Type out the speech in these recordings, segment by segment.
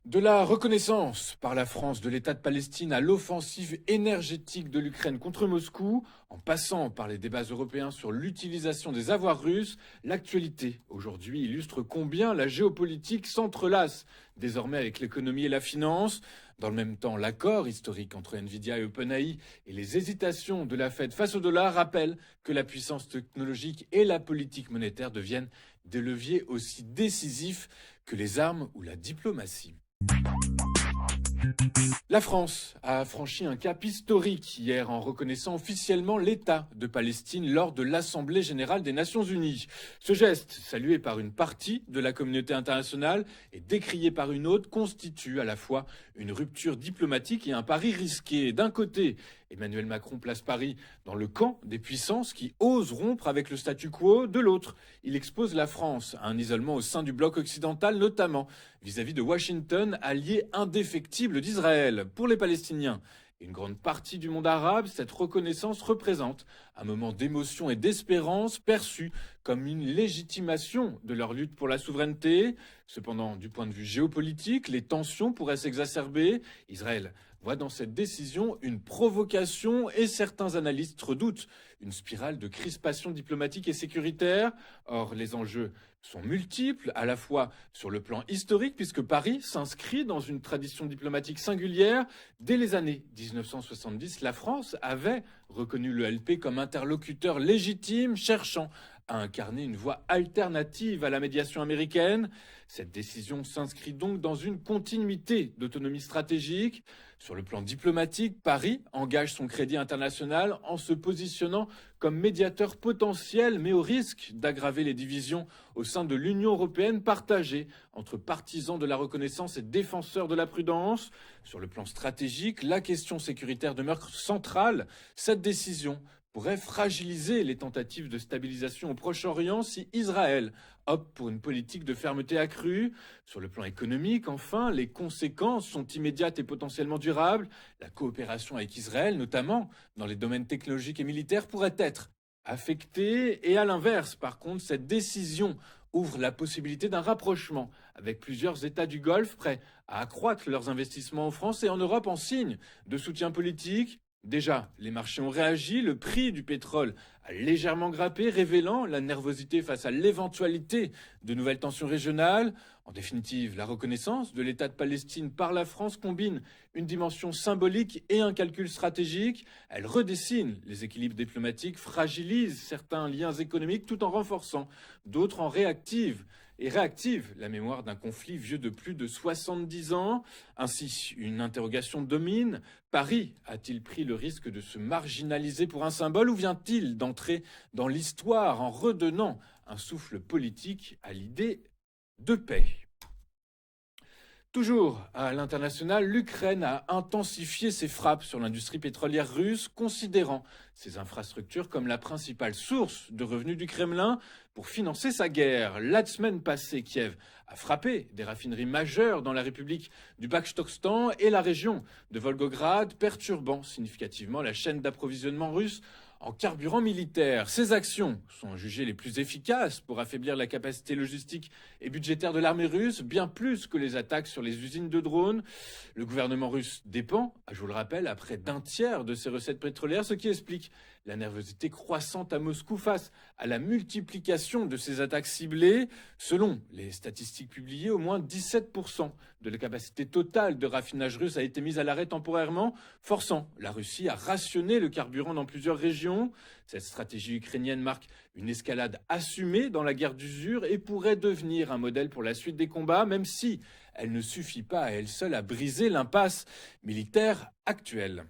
De la reconnaissance par la France de l'État de Palestine à l'offensive énergétique de l'Ukraine contre Moscou, en passant par les débats européens sur l'utilisation des avoirs russes, l'actualité aujourd'hui illustre combien la géopolitique s'entrelace désormais avec l'économie et la finance. Dans le même temps, l'accord historique entre Nvidia et OpenAI et les hésitations de la Fed face au dollar rappellent que la puissance technologique et la politique monétaire deviennent des leviers aussi décisifs que les armes ou la diplomatie. La France a franchi un cap historique hier en reconnaissant officiellement l'État de Palestine lors de l'Assemblée générale des Nations unies. Ce geste, salué par une partie de la communauté internationale et décrié par une autre, constitue à la fois une rupture diplomatique et un pari risqué. D'un côté, Emmanuel Macron place Paris dans le camp des puissances qui osent rompre avec le statu quo. De l'autre, il expose la France à un isolement au sein du bloc occidental, notamment vis-à-vis de Washington, allié indéfectible d'Israël. Pour les Palestiniens et une grande partie du monde arabe, cette reconnaissance représente un moment d'émotion et d'espérance perçu comme une légitimation de leur lutte pour la souveraineté. Cependant, du point de vue géopolitique, les tensions pourraient s'exacerber. Israël voit dans cette décision une provocation et certains analystes redoutent une spirale de crispation diplomatique et sécuritaire. Or, les enjeux sont multiples, à la fois sur le plan historique, puisque Paris s'inscrit dans une tradition diplomatique singulière. Dès les années 1970, la France avait reconnu l'ELP comme interlocuteur légitime, cherchant à incarner une voie alternative à la médiation américaine. Cette décision s'inscrit donc dans une continuité d'autonomie stratégique. Sur le plan diplomatique, Paris engage son crédit international en se positionnant comme médiateur potentiel, mais au risque d'aggraver les divisions au sein de l'Union européenne partagée entre partisans de la reconnaissance et défenseurs de la prudence. Sur le plan stratégique, la question sécuritaire demeure centrale. Cette décision pourrait fragiliser les tentatives de stabilisation au Proche-Orient si Israël opte pour une politique de fermeté accrue. Sur le plan économique, enfin, les conséquences sont immédiates et potentiellement durables. La coopération avec Israël, notamment dans les domaines technologiques et militaires, pourrait être affectée. Et à l'inverse, par contre, cette décision ouvre la possibilité d'un rapprochement avec plusieurs États du Golfe prêts à accroître leurs investissements en France et en Europe en signe de soutien politique. Déjà, les marchés ont réagi, le prix du pétrole a légèrement grimpé, révélant la nervosité face à l'éventualité de nouvelles tensions régionales. En définitive, la reconnaissance de l'État de Palestine par la France combine une dimension symbolique et un calcul stratégique. Elle redessine les équilibres diplomatiques, fragilise certains liens économiques tout en renforçant d'autres en réactive la mémoire d'un conflit vieux de plus de 70 ans. Ainsi, une interrogation domine. Paris a-t-il pris le risque de se marginaliser pour un symbole ou vient-il d'entrer dans l'histoire en redonnant un souffle politique à l'idée de paix ? Toujours à l'international, l'Ukraine a intensifié ses frappes sur l'industrie pétrolière russe, considérant ses infrastructures comme la principale source de revenus du Kremlin pour financer sa guerre. La semaine passée, Kiev a frappé des raffineries majeures dans la République du Bakhtokstan et la région de Volgograd, perturbant significativement la chaîne d'approvisionnement russe en carburant militaire. Ces actions sont jugées les plus efficaces pour affaiblir la capacité logistique et budgétaire de l'armée russe, bien plus que les attaques sur les usines de drones. Le gouvernement russe dépend, je vous le rappelle, à près d'un tiers de ses recettes pétrolières, ce qui explique la nervosité croissante à Moscou face à la multiplication de ces attaques ciblées. Selon les statistiques publiées, au moins 17% de la capacité totale de raffinage russe a été mise à l'arrêt temporairement, forçant la Russie à rationner le carburant dans plusieurs régions. Cette stratégie ukrainienne marque une escalade assumée dans la guerre d'usure et pourrait devenir un modèle pour la suite des combats, même si elle ne suffit pas à elle seule à briser l'impasse militaire actuelle.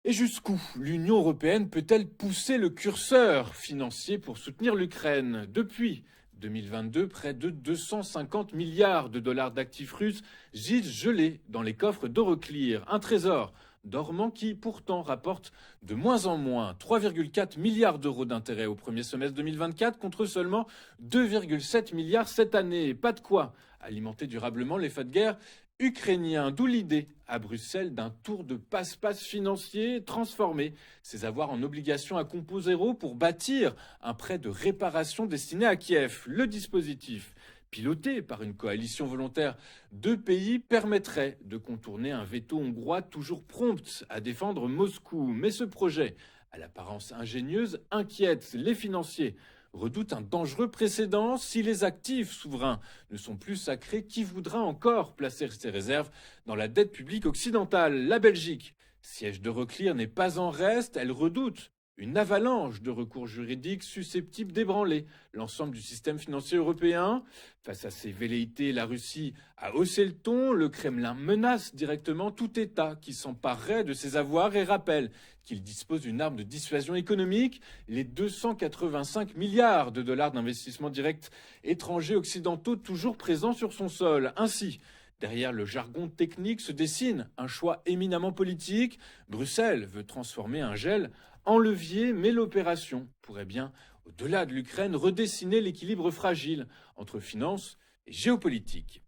Et jusqu'où l'Union européenne peut-elle pousser le curseur financier pour soutenir l'Ukraine ? Depuis 2022, près de 250 milliards de dollars d'actifs russes gisent gelés dans les coffres d'Euroclear, un trésor dormant qui pourtant rapporte de moins en moins 3,4 milliards d'euros d'intérêts au premier semestre 2024 contre seulement 2,7 milliards cette année. Pas de quoi alimenter durablement l'effet de guerre ukrainien, d'où l'idée à Bruxelles d'un tour de passe-passe financier, transformer ses avoirs en obligations à compos zéro pour bâtir un prêt de réparation destiné à Kiev. Le dispositif piloté par une coalition volontaire de pays, permettrait de contourner un veto hongrois toujours prompt à défendre Moscou. Mais ce projet, à l'apparence ingénieuse, inquiète les financiers. Redoute un dangereux précédent. Si les actifs souverains ne sont plus sacrés, qui voudra encore placer ses réserves dans la dette publique occidentale? La Belgique, siège de Euroclear, n'est pas en reste. Elle redoute une avalanche de recours juridiques susceptibles d'ébranler l'ensemble du système financier européen. Face à ces velléités, la Russie a haussé le ton. Le Kremlin menace directement tout État qui s'emparerait de ses avoirs et rappelle qu'il dispose d'une arme de dissuasion économique, les 285 milliards de dollars d'investissements directs étrangers occidentaux toujours présents sur son sol. Ainsi, derrière le jargon technique se dessine un choix éminemment politique. Bruxelles veut transformer un gel en levier, mais l'opération pourrait bien, au-delà de l'Ukraine, redessiner l'équilibre fragile entre finance et géopolitique.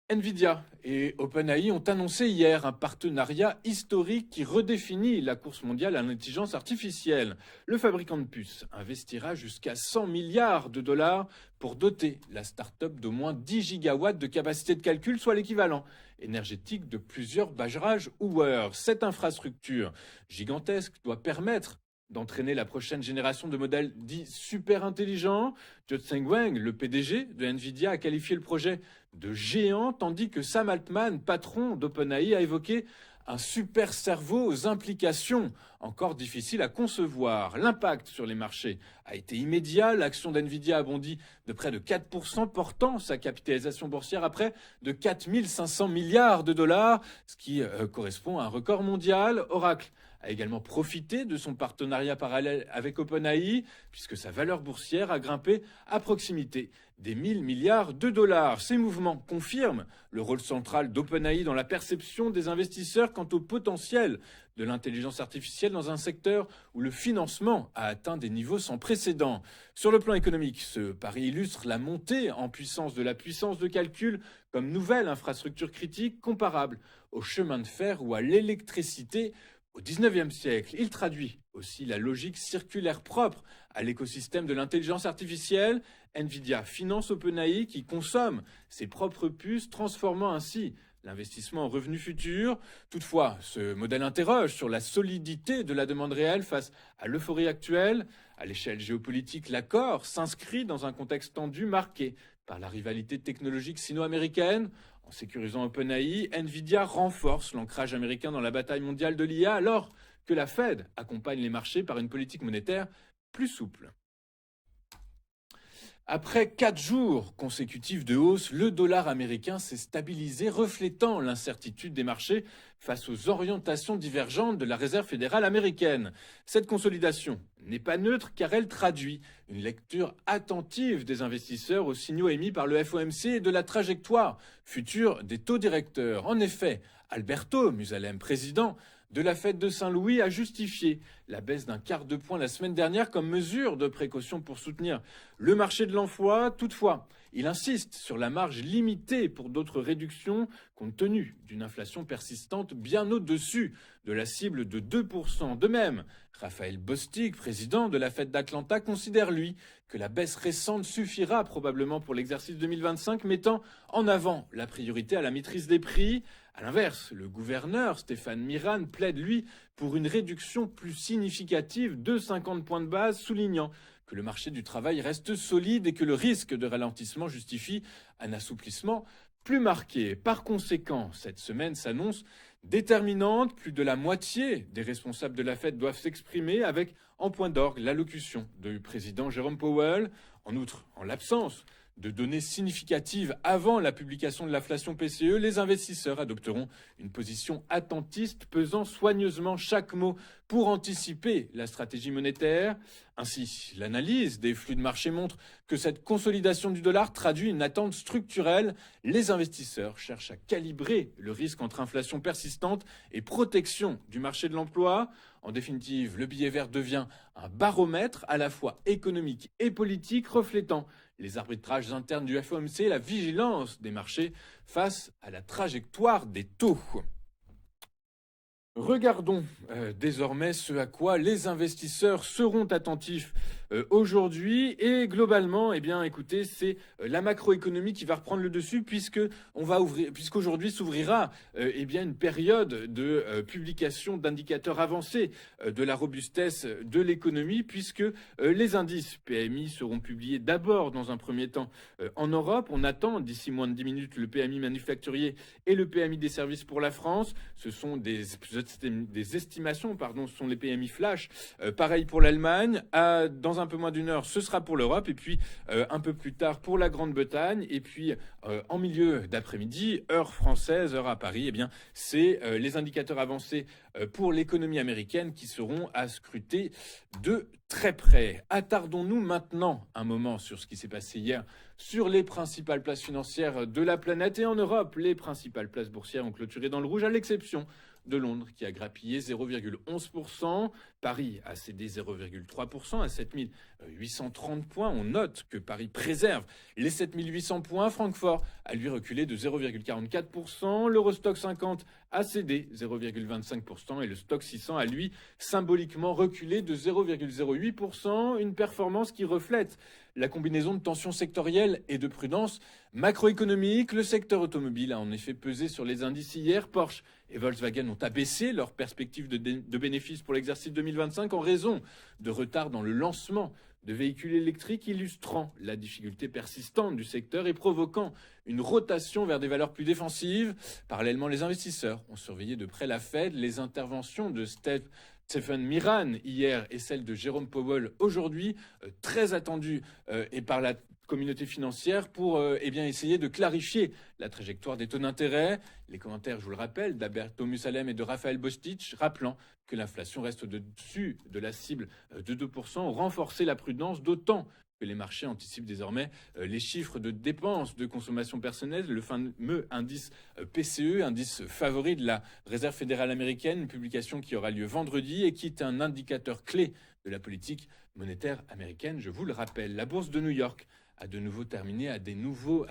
Nvidia et OpenAI ont annoncé hier un partenariat historique qui redéfinit la course mondiale à l'intelligence artificielle. Le fabricant de puces investira jusqu'à 100 milliards de dollars pour doter la start-up d'au moins 10 gigawatts de capacité de calcul, soit l'équivalent énergétique de plusieurs barrages Hoover. Cette infrastructure gigantesque doit permettre d'entraîner la prochaine génération de modèles dits super intelligents. Jensen Huang, le PDG de Nvidia, a qualifié le projet de géant, tandis que Sam Altman, patron d'OpenAI, a évoqué un super cerveau aux implications encore difficiles à concevoir. L'impact sur les marchés a été immédiat. L'action d'Nvidia a bondi de près de 4%, portant sa capitalisation boursière à près de 4 500 milliards de dollars, ce qui correspond à un record mondial. Oracle a également profité de son partenariat parallèle avec OpenAI, puisque sa valeur boursière a grimpé à proximité des 1000 milliards de dollars. Ces mouvements confirment le rôle central d'OpenAI dans la perception des investisseurs quant au potentiel de l'intelligence artificielle dans un secteur où le financement a atteint des niveaux sans précédent. Sur le plan économique, ce pari illustre la montée en puissance de la puissance de calcul comme nouvelle infrastructure critique comparable au chemin de fer ou à l'électricité au XIXe siècle. Il traduit aussi la logique circulaire propre à l'écosystème de l'intelligence artificielle. Nvidia finance OpenAI qui consomme ses propres puces, transformant ainsi l'investissement en revenus futurs. Toutefois, ce modèle interroge sur la solidité de la demande réelle face à l'euphorie actuelle. À l'échelle géopolitique, l'accord s'inscrit dans un contexte tendu marqué par la rivalité technologique sino-américaine. En sécurisant OpenAI, Nvidia renforce l'ancrage américain dans la bataille mondiale de l'IA alors que la Fed accompagne les marchés par une politique monétaire plus souple. Après 4 jours consécutifs de hausse, le dollar américain s'est stabilisé, reflétant l'incertitude des marchés face aux orientations divergentes de la Réserve fédérale américaine. Cette consolidation n'est pas neutre car elle traduit une lecture attentive des investisseurs aux signaux émis par le FOMC et de la trajectoire future des taux directeurs. En effet, Alberto Musalem, président de la Fed de Saint-Louis, a justifié la baisse d'un quart de point la semaine dernière comme mesure de précaution pour soutenir le marché de l'emploi. Toutefois, il insiste sur la marge limitée pour d'autres réductions compte tenu d'une inflation persistante bien au-dessus de la cible de 2%. De même, Raphaël Bostic, président de la Fed d'Atlanta, considère lui que la baisse récente suffira probablement pour l'exercice 2025, mettant en avant la priorité à la maîtrise des prix. À l'inverse, le gouverneur Stéphane Miran plaide, lui, pour une réduction plus significative de 50 points de base, soulignant que le marché du travail reste solide et que le risque de ralentissement justifie un assouplissement plus marqué. Par conséquent, cette semaine s'annonce déterminante. Plus de la moitié des responsables de la Fed doivent s'exprimer avec, en point d'orgue, l'allocution du président Jérôme Powell. En outre, en l'absence de données significatives avant la publication de l'inflation PCE, les investisseurs adopteront une position attentiste, pesant soigneusement chaque mot pour anticiper la stratégie monétaire. Ainsi, l'analyse des flux de marché montre que cette consolidation du dollar traduit une attente structurelle. Les investisseurs cherchent à calibrer le risque entre inflation persistante et protection du marché de l'emploi. En définitive, le billet vert devient un baromètre à la fois économique et politique, reflétant les arbitrages internes du FOMC et la vigilance des marchés face à la trajectoire des taux. Regardons désormais ce à quoi les investisseurs seront attentifs aujourd'hui. Et globalement, eh bien, écoutez, c'est la macroéconomie qui va reprendre le dessus puisqu'aujourd'hui s'ouvrira eh bien, une période de publication d'indicateurs avancés de la robustesse de l'économie puisque les indices PMI seront publiés d'abord dans un premier temps en Europe. On attend d'ici moins de 10 minutes le PMI manufacturier et le PMI des services pour la France. Ce sont des estimations, ce sont les PMI flash. Pareil pour l'Allemagne. Dans un peu moins d'une heure, ce sera pour l'Europe. Et puis un peu plus tard pour la Grande-Bretagne. Et puis en milieu d'après-midi, heure française, heure à Paris, eh bien, c'est les indicateurs avancés pour l'économie américaine qui seront à scruter de très près. Attardons-nous maintenant un moment sur ce qui s'est passé hier sur les principales places financières de la planète et en Europe. Les principales places boursières ont clôturé dans le rouge à l'exception de Londres qui a grappillé 0,11%. Paris a cédé 0,3% à 7830 points. On note que Paris préserve les 7800 points. Francfort a lui reculé de 0,44%. L'Eurostock 50 a cédé 0,25% et le Stock 600 a lui symboliquement reculé de 0,08%. Une performance qui reflète la combinaison de tensions sectorielles et de prudence macroéconomique. Le secteur automobile a en effet pesé sur les indices hier. Porsche et Volkswagen ont abaissé leurs perspectives de bénéfices pour l'exercice 2025 en raison de retard dans le lancement de véhicules électriques, illustrant la difficulté persistante du secteur et provoquant une rotation vers des valeurs plus défensives. Parallèlement, les investisseurs ont surveillé de près la Fed. Les interventions de Stephen Miran hier et celle de Jérôme Powell aujourd'hui, très attendues et par la communauté financière pour essayer de clarifier la trajectoire des taux d'intérêt. Les commentaires, je vous le rappelle, d'Alberto Musalem et de Raphaël Bostich, rappelant que l'inflation reste au-dessus de la cible de 2%, ont renforcé la prudence, d'autant que les marchés anticipent désormais les chiffres de dépenses de consommation personnelle, le fameux indice PCE, indice favori de la Réserve fédérale américaine, une publication qui aura lieu vendredi et qui est un indicateur clé de la politique monétaire américaine. Je vous le rappelle, la bourse de New York a de nouveau terminé à des niveaux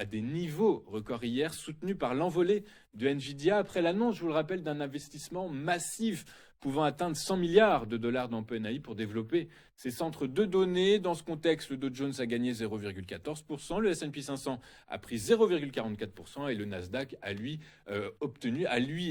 records hier, soutenus par l'envolée de Nvidia après l'annonce, je vous le rappelle, d'un investissement massif pouvant atteindre 100 milliards de dollars dans OpenAI pour développer ses centres de données. Dans ce contexte, le Dow Jones a gagné 0,14%, le S&P 500 a pris 0,44% et le Nasdaq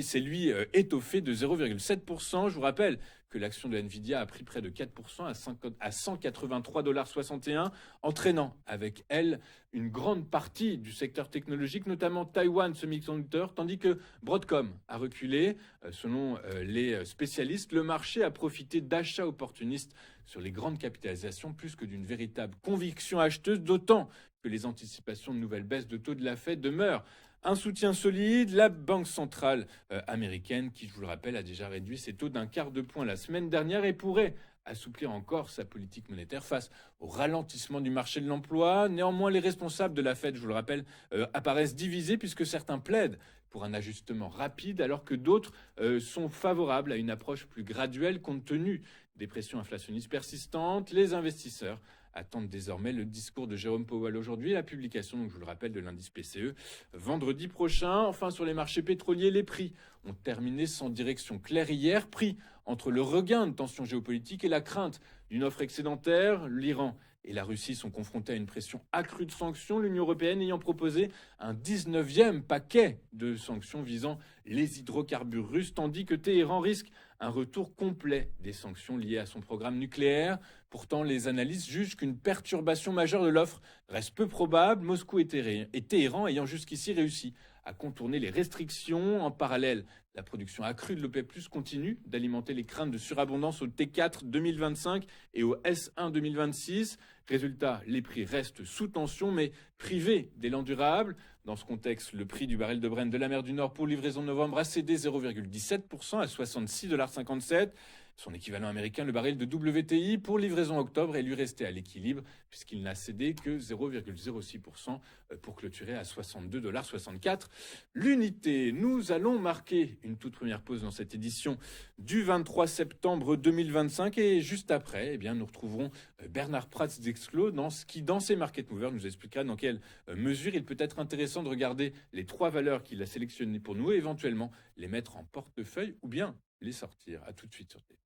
s'est étoffé de 0,7%. Je vous rappelle que l'action de Nvidia a pris près de 4% à 183,61 $, entraînant avec elle une grande partie du secteur technologique, notamment Taiwan Semiconductor, tandis que Broadcom a reculé. Selon les spécialistes, le marché a profité d'achats opportunistes sur les grandes capitalisations plus que d'une véritable conviction acheteuse, d'autant que les anticipations de nouvelles baisses de taux de la Fed demeurent un soutien solide. La Banque centrale américaine, qui, je vous le rappelle, a déjà réduit ses taux d'un quart de point la semaine dernière et pourrait assouplir encore sa politique monétaire face au ralentissement du marché de l'emploi. Néanmoins, les responsables de la Fed, je vous le rappelle, apparaissent divisés puisque certains plaident pour un ajustement rapide alors que d'autres sont favorables à une approche plus graduelle compte tenu des pressions inflationnistes persistantes. Les investisseurs attendent désormais le discours de Jérôme Powell aujourd'hui et la publication, donc je vous le rappelle, de l'indice PCE vendredi prochain. Enfin, sur les marchés pétroliers, les prix ont terminé sans direction claire hier, pris entre le regain de tensions géopolitiques et la crainte d'une offre excédentaire. L'Iran et la Russie sont confrontés à une pression accrue de sanctions, l'Union européenne ayant proposé un 19e paquet de sanctions visant les hydrocarbures russes, tandis que Téhéran risque un retour complet des sanctions liées à son programme nucléaire. Pourtant, les analystes jugent qu'une perturbation majeure de l'offre reste peu probable, Moscou et Téhéran ayant jusqu'ici réussi à contourner les restrictions. En parallèle, la production accrue de l'OPEP+ continue d'alimenter les craintes de surabondance au T4 2025 et au S1 2026. Résultat, les prix restent sous tension, mais privés d'élan durable. Dans ce contexte, le prix du baril de Brent de la mer du Nord pour livraison de novembre a cédé 0,17% à 66,57 $. Son équivalent américain, le baril de WTI pour livraison octobre, est lui resté à l'équilibre puisqu'il n'a cédé que 0,06% pour clôturer à 62,64 $ l'unité. Nous allons marquer une toute première pause dans cette édition du 23 septembre 2025 et juste après, nous retrouverons Bernard Prats d'Exclos qui, dans ses Market Movers, nous expliquera dans quelle mesure il peut être intéressant de regarder les 3 valeurs qu'il a sélectionnées pour nous et éventuellement les mettre en portefeuille ou bien les sortir. À tout de suite sur T.